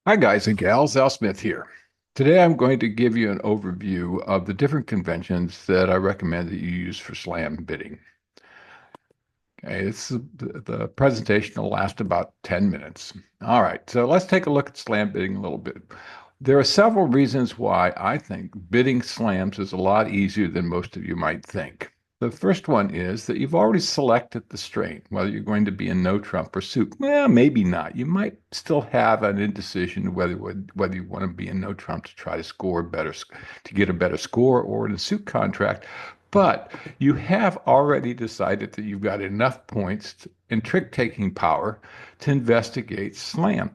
Hi, guys and gals. Al Smith here. Today, I'm going to give you an overview of the different conventions that I recommend that you use for slam bidding. Okay, the presentation will last about 10 minutes. All right, so let's take a look at slam bidding a little bit. There are several reasons why I think bidding slams is a lot easier than most of you might think. The first one is that you've already selected the strain, whether you're going to be in no trump or suit. Well, maybe not. You might still have an indecision whether you want to be in no trump to try to score better, to get a better score, or in a suit contract. But you have already decided that you've got enough points and trick-taking power to investigate slam.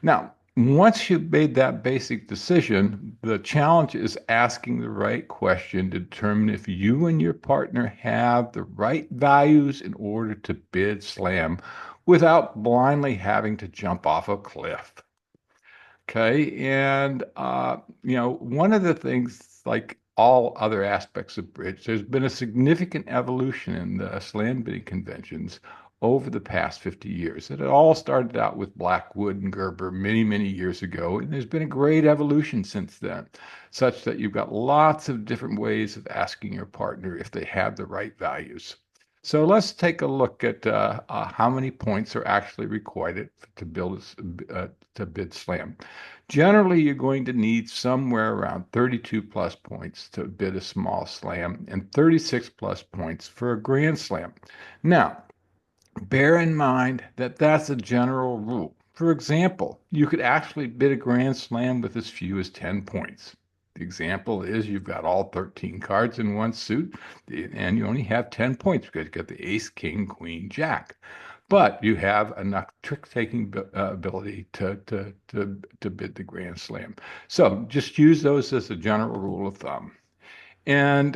Now, once you've made that basic decision, the challenge is asking the right question to determine if you and your partner have the right values in order to bid slam without blindly having to jump off a cliff. Okay. One of the things, like all other aspects of bridge, there's been a significant evolution in the slam bidding conventions over the past 50 years. It all started out with Blackwood and Gerber many, many years ago, and there's been a great evolution since then, such that you've got lots of different ways of asking your partner if they have the right values. So let's take a look at how many points are actually required to to bid slam. Generally, you're going to need somewhere around 32 plus points to bid a small slam and 36 plus points for a grand slam. Now, bear in mind that that's a general rule. For example, you could actually bid a grand slam with as few as 10 points. The example is you've got all 13 cards in one suit and you only have 10 points because you got the ace, king, queen, jack. But you have enough trick-taking ability to bid the grand slam. So just use those as a general rule of thumb. And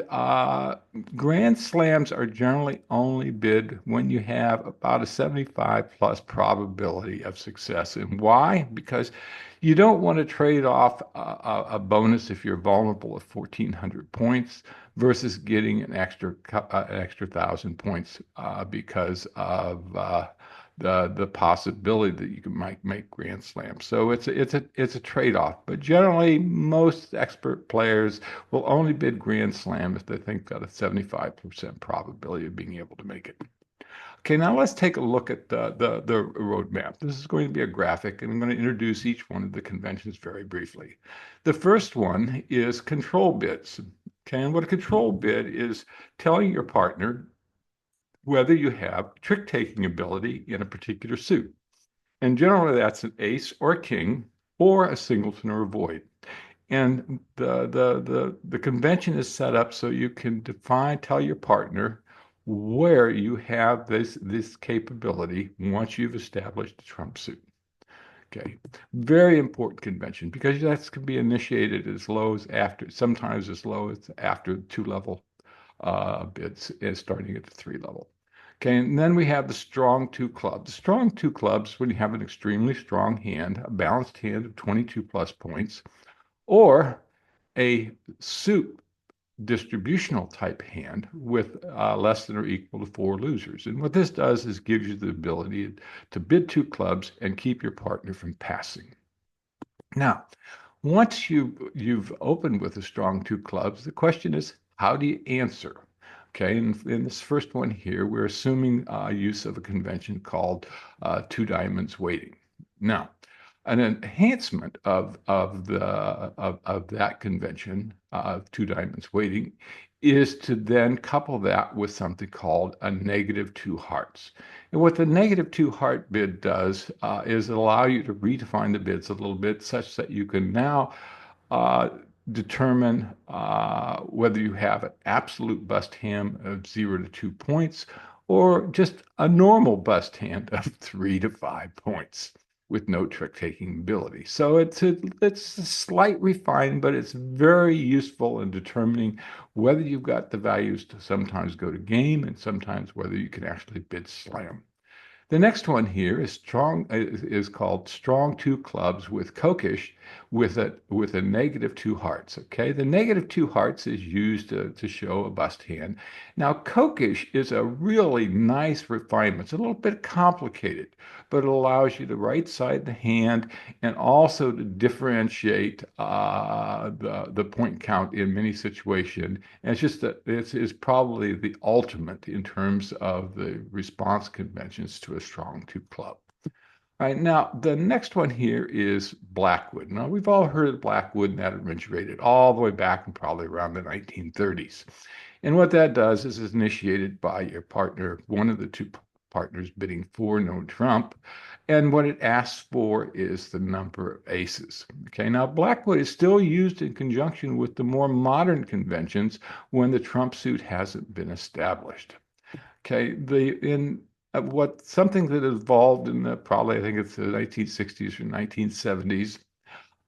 grand slams are generally only bid when you have about a 75 plus probability of success. And why? Because you don't want to trade off a bonus if you're vulnerable at 1,400 points versus getting an extra 1,000 points because of the possibility that you might make grand slams. So it's a trade-off. But generally, most expert players will only bid grand slam if they think got a 75% probability of being able to make it. Okay, now let's take a look at the roadmap. This is going to be a graphic, and I'm going to introduce each one of the conventions very briefly. The first one is control bids. Okay, and what a control bid is telling your partner whether you have trick-taking ability in a particular suit. And generally, that's an ace or a king or a singleton or a void. And the convention is set up so you can tell your partner where you have this capability once you've established a trump suit. Okay, very important convention because that can be initiated as low as after, sometimes as low as after two-level bids, and starting at the three-level. Okay, and then we have the strong two clubs. The strong two clubs, when you have an extremely strong hand, a balanced hand of 22 plus points, or a suit distributional type hand with less than or equal to four losers. And what this does is gives you the ability to bid two clubs and keep your partner from passing. Now, once you've opened with a strong two clubs, the question is, how do you answer? Okay, and in this first one here, we're assuming use of a convention called two diamonds waiting. Now, an enhancement of that convention of two diamonds waiting is to then couple that with something called a negative two hearts. And what the negative two heart bid does is allow you to redefine the bids a little bit such that you can now uh, determine whether you have an absolute bust hand of 0 to 2 points or just a normal bust hand of 3 to 5 points with no trick-taking ability. So it's a slight refine, but it's very useful in determining whether you've got the values to sometimes go to game and sometimes whether you can actually bid slam. The next one here is called strong two clubs with kokish with a negative two hearts. Okay, the negative two hearts is used to show a bust hand. Now kokish is a really nice refinement. It's a little bit complicated, but it allows you to right side the hand and also to differentiate the point count in many situations. And it's just that it's probably the ultimate in terms of the response conventions to a strong two club. All right, now the next one here is Blackwood. Now we've all heard of Blackwood, and that originated all the way back in probably around the 1930s. And what that does is it's initiated by your partner, one of the two partners bidding for no trump. And what it asks for is the number of aces. Okay, now Blackwood is still used in conjunction with the more modern conventions when the trump suit hasn't been established. Okay, what something that evolved in the probably I think it's the 1960s or 1970s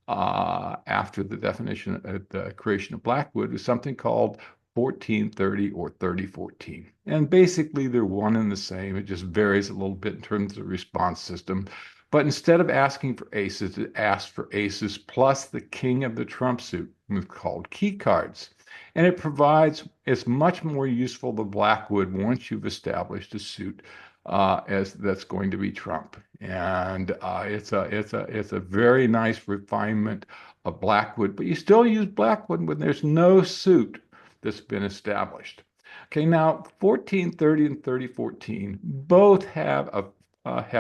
after the definition the creation of Blackwood was something called 1430 or 3014. And basically they're one and the same. It just varies a little bit in terms of the response system. But instead of asking for aces, it asks for aces plus the king of the trump suit, called key cards. And it's much more useful than Blackwood once you've established a suit as that's going to be trump. And it's a very nice refinement of Blackwood, but you still use Blackwood when there's no suit that's been established. Okay, now 1430 and 3014 both have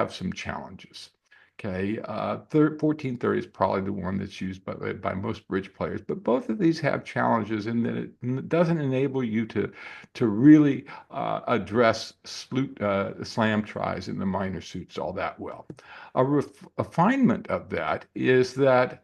some challenges. Okay, 1430 is probably the one that's used by most bridge players, but both of these have challenges in that it doesn't enable you to really address slam tries in the minor suits all that well. A refinement of that is that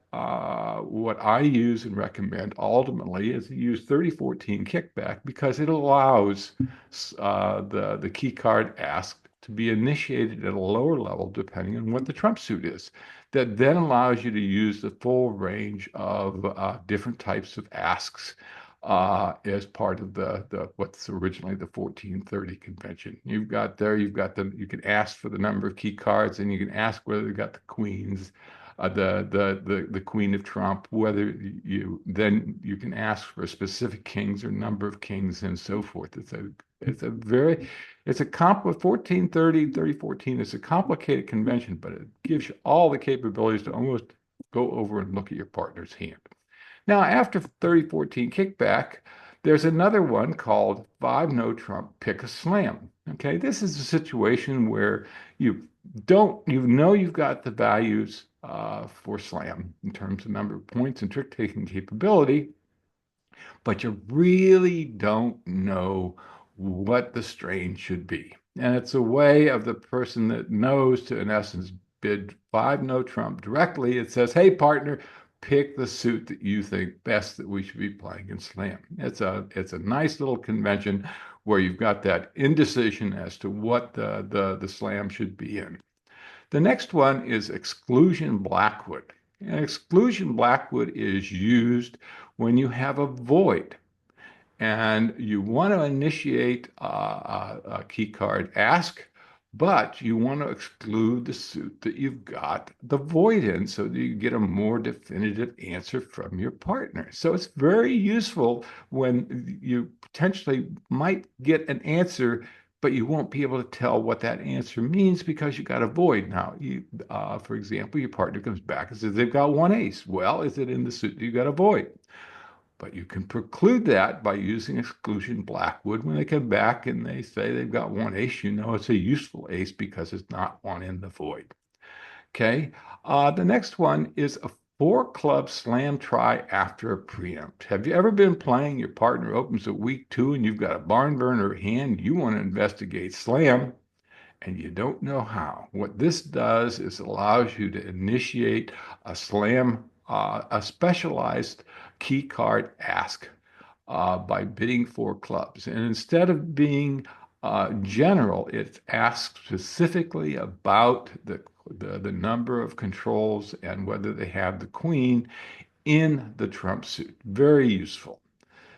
what I use and recommend ultimately is to use 3014 kickback because it allows the key card ask to be initiated at a lower level depending on what the trump suit is. That then allows you to use the full range of different types of asks as part of the what's originally the 1430 convention. You can ask for the number of key cards, and you can ask whether they got the queens, the queen of trump, whether you can ask for specific kings or number of kings and so forth. It's a 1430, 3014 is a complicated convention, but it gives you all the capabilities to almost go over and look at your partner's hand. Now, after 3014 kickback, there's another one called 5 no trump, pick a slam. Okay, this is a situation where you've got the values for slam in terms of number of points and trick taking capability, but you really don't know what the strain should be. And it's a way of the person that knows to, in essence, bid 5 no trump directly. It says, hey, partner, pick the suit that you think best that we should be playing in slam. It's a nice little convention where you've got that indecision as to what the slam should be in. The next one is exclusion Blackwood. And exclusion Blackwood is used when you have a void and you want to initiate a key card ask, but you want to exclude the suit that you've got the void in so that you get a more definitive answer from your partner. So it's very useful when you potentially might get an answer, but you won't be able to tell what that answer means because you got a void. Now, for example, your partner comes back and says they've got one ace. Well, is it in the suit that you got a void? But you can preclude that by using exclusion Blackwood. When they come back and they say they've got one ace, you know it's a useful ace because it's not one in the void. Okay, the next one is a 4-club slam try after a preempt. Have you ever been playing, your partner opens at week 2 and you've got a barn burner hand, you want to investigate slam, and you don't know how? What this does is it allows you to initiate a slam, a specialized key card ask by bidding 4 clubs. And instead of being general, it asks specifically about the number of controls and whether they have the queen in the trump suit. Very useful.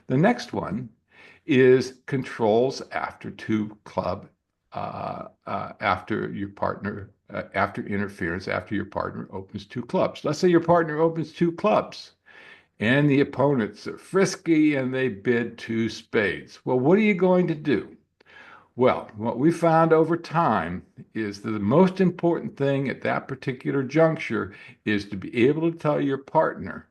The next one is controls after 2 club, after your partner, after interference, after your partner opens 2 clubs. Let's say your partner opens 2 clubs and the opponents are frisky and they bid 2 spades. Well, what are you going to do? Well, what we found over time is that the most important thing at that particular juncture is to be able to tell your partner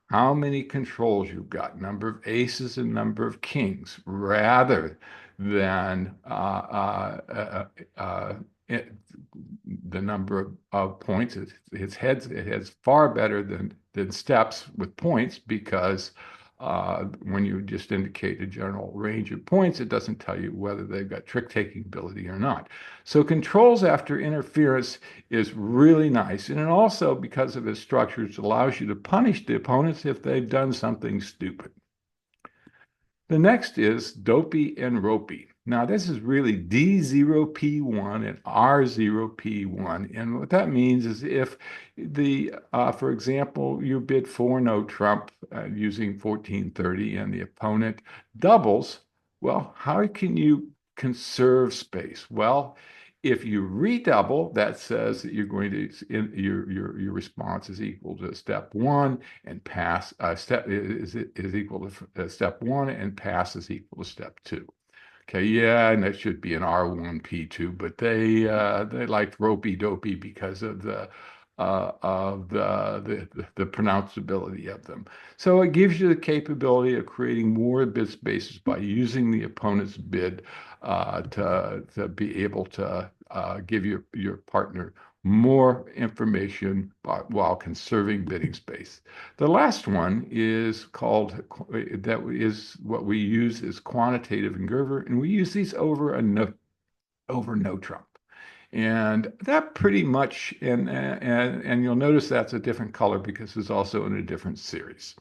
how many controls you've got, number of aces and number of kings, rather than it, the number of points. It's far better than steps with points because when you just indicate a general range of points, it doesn't tell you whether they've got trick-taking ability or not. So controls after interference is really nice. And it also, because of its structures, allows you to punish the opponents if they've done something stupid. The next is dopey and ropey. Now, this is really D0P1 and R0P1. And what that means is if for example, you bid for no trump using 1430 and the opponent doubles, well, how can you conserve space? Well, if you redouble, that says that you're going to, your response is equal to step one and pass, step is equal to step one and pass is equal to step two. Okay, yeah, and that should be an R1P2, but they liked ropey dopey because of the pronounceability of them. So it gives you the capability of creating more bid spaces by using the opponent's bid to be able to give your partner more information while conserving bidding space. The last one is called, that is what we use is quantitative engerver, and we use these over no trump. And that pretty much, and you'll notice that's a different color because it's also in a different series.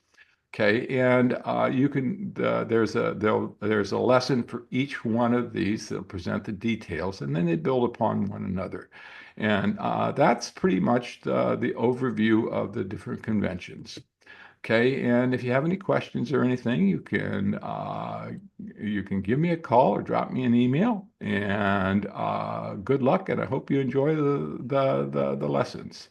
Okay, and you can there's a lesson for each one of these. They'll present the details, and then they build upon one another. And that's pretty much the overview of the different conventions. Okay, and if you have any questions or anything, you can give me a call or drop me an email. And good luck, and I hope you enjoy the lessons.